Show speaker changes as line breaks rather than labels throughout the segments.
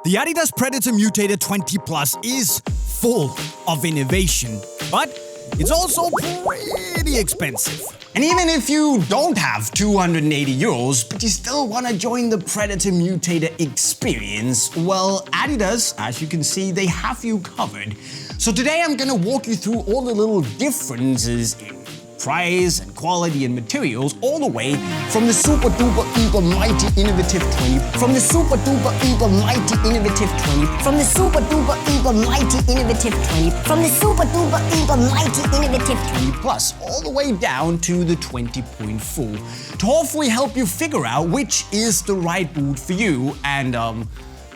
The ADIDAS Predator Mutator 20 Plus is full of innovation, but it's also pretty expensive. And even if you don't have 280 euros, but you still want to join the Predator Mutator experience, well, Adidas, as you can see, they have you covered. So today I'm gonna walk you through all the little differences in price and quality and materials, all the way from the super duper uber mighty innovative 20, from the super duper uber mighty innovative 20, from the super duper uber mighty innovative 20, from the super duper uber mighty innovative 20 plus, all the way down to the 20.4, to hopefully help you figure out which is the right boot for you and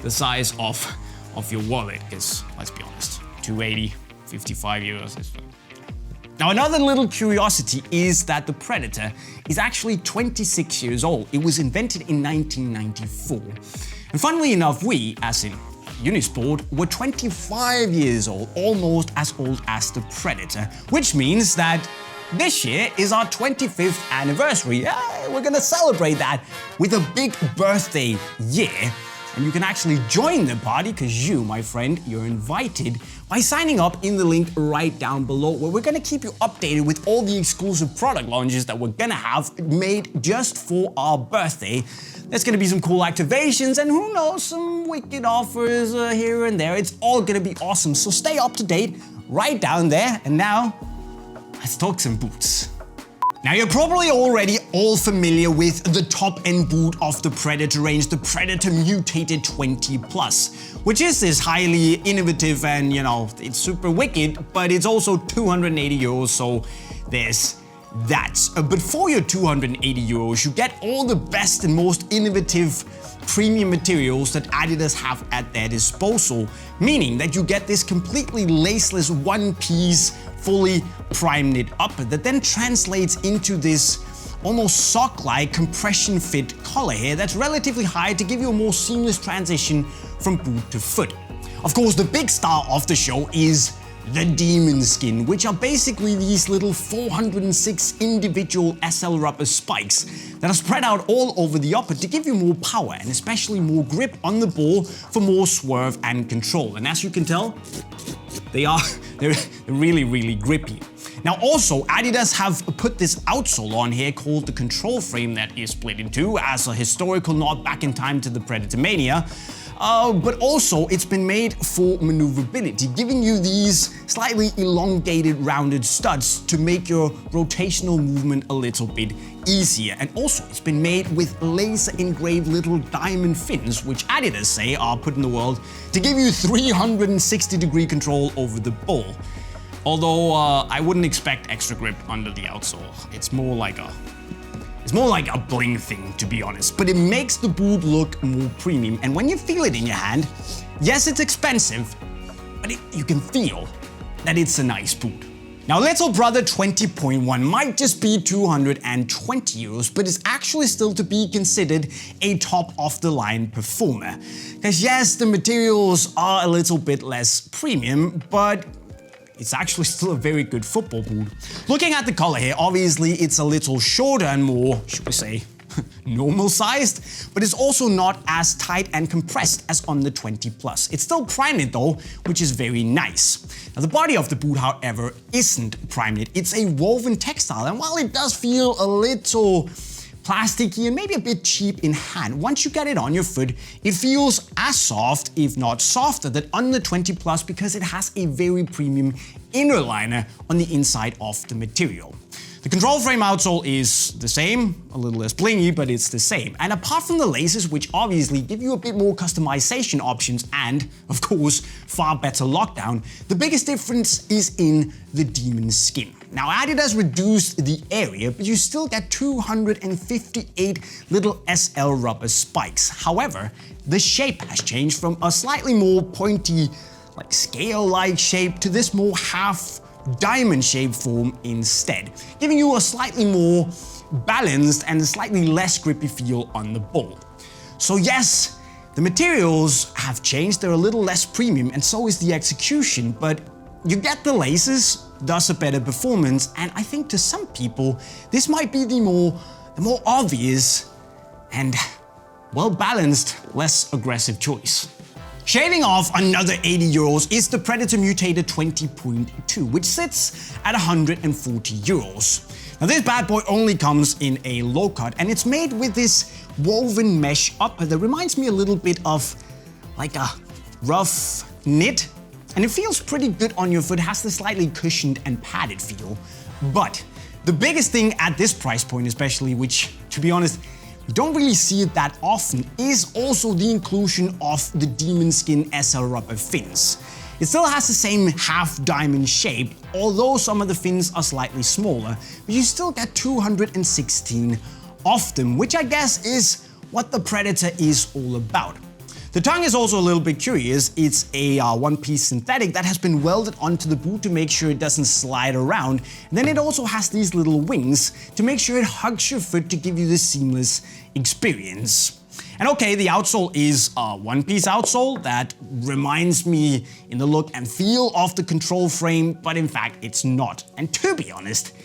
the size of your wallet, because let's be honest, 280, 55 euros is. Now, another little curiosity is that the Predator is actually 26 years old. It was invented in 1994. And funnily enough, we, as in Unisport, were 25 years old, almost as old as the Predator, which means that this year is our 25th anniversary. Yeah, we're gonna celebrate that with a big birthday year. And you can actually join the party, because you, my friend, you're invited by signing up in the link right down below, where we're gonna keep you updated with all the exclusive product launches that we're gonna have made just for our birthday. There's gonna be some cool activations and who knows, some wicked offers here and there. It's all gonna be awesome, so stay up to date right down there. And now, let's talk some boots. Now, you're probably already all familiar with the top-end boot of the Predator range, the Predator Mutator 20 Plus, which is this highly innovative and, you know, it's super wicked, but it's also 280 euros, so there's that. But for your 280 euros, you get all the best and most innovative premium materials that Adidas have at their disposal, meaning that you get this completely laceless one-piece fully Primeknit upper that then translates into this almost sock-like compression fit collar here that's relatively high to give you a more seamless transition from boot to foot. Of course, the big star of the show is the Demonskin, which are basically these little 406 individual SL rubber spikes that are spread out all over the upper to give you more power and especially more grip on the ball for more swerve and control. And as you can tell, they're really, really grippy. Now also, Adidas have put this outsole on here called the control frame that is split in two as a historical nod back in time to the Predator Mania. But also it's been made for maneuverability, giving you these slightly elongated rounded studs to make your rotational movement a little bit easier. And also it's been made with laser engraved little diamond fins, which Adidas say are put in the world to give you 360-degree control over the ball. Although I wouldn't expect extra grip under the outsole. It's more like a bling thing, to be honest, but it makes the boot look more premium. And when you feel it in your hand, yes, it's expensive, but you can feel that it's a nice boot. Now, Little Brother 20.1 might just be 220 euros, but it's actually still to be considered a top-of-the-line performer. Because yes, the materials are a little bit less premium, but it's actually still a very good football boot. Looking at the collar here, obviously it's a little shorter and more, should we say, normal sized, but it's also not as tight and compressed as on the 20 Plus. It's still Primeknit though, which is very nice. Now the body of the boot, however, isn't Primeknit. It's a woven textile, and while it does feel a little plasticky and maybe a bit cheap in hand, once you get it on your foot, it feels as soft, if not softer, than on the 20 Plus because it has a very premium inner liner on the inside of the material. The control frame outsole is the same, a little less blingy, but it's the same. And apart from the laces, which obviously give you a bit more customization options and, of course, far better lockdown, the biggest difference is in the Demonskin. Now, Adidas reduced the area, but you still get 258 little SL rubber spikes. However, the shape has changed from a slightly more pointy, like scale-like shape to this more half diamond shape form instead, giving you a slightly more balanced and a slightly less grippy feel on the ball. So yes, the materials have changed, they're a little less premium, and so is the execution, but you get the laces, thus a better performance, and I think to some people this might be the more obvious and well-balanced, less aggressive choice. Shaving off another 80 euros is the Predator Mutator 20.2, which sits at 140 euros. Now this bad boy only comes in a low cut, and it's made with this woven mesh upper that reminds me a little bit of like a rough knit, and it feels pretty good on your foot, has the slightly cushioned and padded feel. But the biggest thing at this price point especially, which to be honest, you don't really see it that often, is also the inclusion of the Demonskin SL rubber fins. It still has the same half diamond shape, although some of the fins are slightly smaller, but you still get 216 of them, which I guess is what the Predator is all about. The tongue is also a little bit curious. It's a one-piece synthetic that has been welded onto the boot to make sure it doesn't slide around. And then it also has these little wings to make sure it hugs your foot to give you this seamless experience. And okay, the outsole is a one-piece outsole that reminds me in the look and feel of the control frame, but in fact it's not. And to be honest,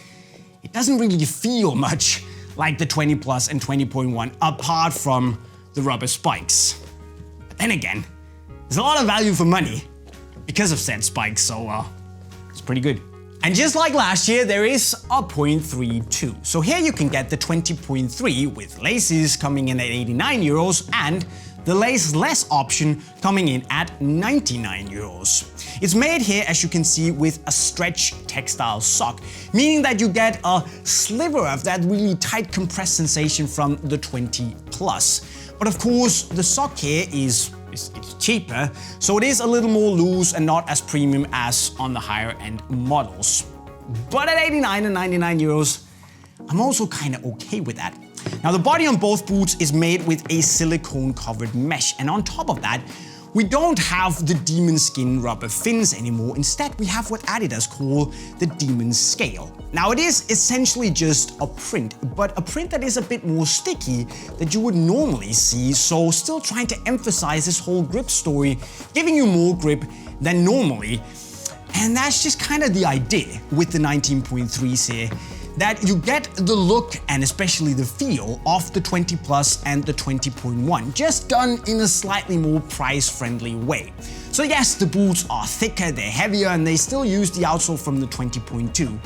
it doesn't really feel much like the 20 Plus and 20.1 apart from the rubber spikes. But then again, there's a lot of value for money because of said spikes, so it's pretty good. And just like last year, there is a 0.32. So here you can get the 20.3 with laces coming in at 89 euros and the laceless option coming in at 99 euros. It's made here, as you can see, with a stretch textile sock, meaning that you get a sliver of that really tight compressed sensation from the 20 Plus. But of course, the sock here it's cheaper, so it is a little more loose and not as premium as on the higher end models. But at 89 and 99 euros, I'm also kind of okay with that. Now the body on both boots is made with a silicone covered mesh, and on top of that, we don't have the Demonskin rubber fins anymore. Instead, we have what Adidas call the Demon Scale. Now it is essentially just a print, but a print that is a bit more sticky than you would normally see, so still trying to emphasize this whole grip story, giving you more grip than normally. And that's just kind of the idea with the 19.3s here, that you get the look and especially the feel of the 20 Plus and the 20.1, just done in a slightly more price-friendly way. So yes, the boots are thicker, they're heavier, and they still use the outsole from the 20.2.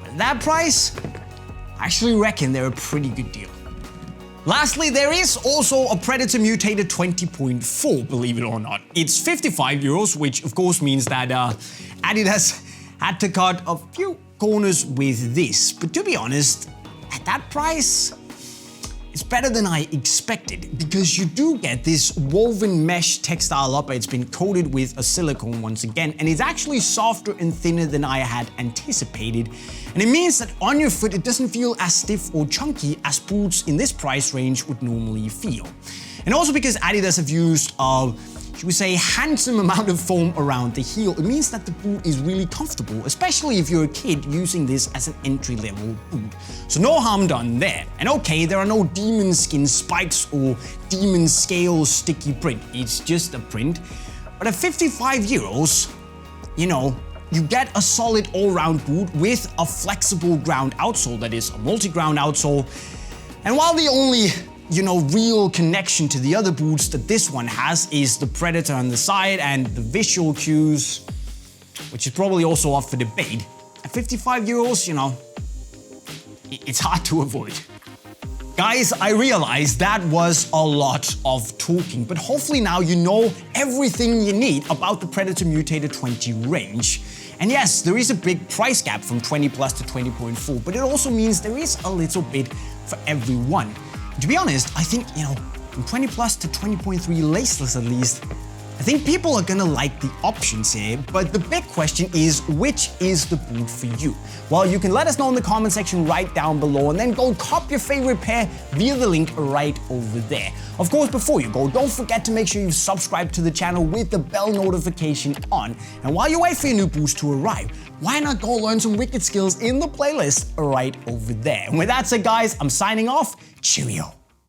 But at that price, I actually reckon they're a pretty good deal. Lastly, there is also a Predator Mutator 20.4, believe it or not. It's 55 euros, which of course means that Adidas had to cut a few corners with this. But to be honest, at that price, it's better than I expected, because you do get this woven mesh textile upper. It's been coated with a silicone once again, and it's actually softer and thinner than I had anticipated. And it means that on your foot, it doesn't feel as stiff or chunky as boots in this price range would normally feel. And also because Adidas have used should we say, handsome amount of foam around the heel, it means that the boot is really comfortable, especially if you're a kid using this as an entry-level boot. So no harm done there. And okay, there are no demon skin spikes or demon scale sticky print. It's just a print. But at 55 euros, you know, you get a solid all-round boot with a flexible ground outsole that is a multi-ground outsole. And while the only real connection to the other boots that this one has is the Predator on the side and the visual cues, which is probably also up for debate, at 55 euros, it's hard to avoid. Guys, I realize that was a lot of talking, but hopefully now you know everything you need about the Predator Mutator 20 range. And yes, there is a big price gap from 20 Plus to 20.4, but it also means there is a little bit for everyone. To be honest, I think, from 20 Plus to 20.3 laceless at least, I think people are gonna like the options here, but the big question is, which is the boot for you? Well, you can let us know in the comment section right down below, and then go cop your favorite pair via the link right over there. Of course, before you go, don't forget to make sure you subscribe to the channel with the bell notification on. And while you wait for your new boots to arrive, why not go learn some wicked skills in the playlist right over there? And with that said, guys, I'm signing off. Cheerio.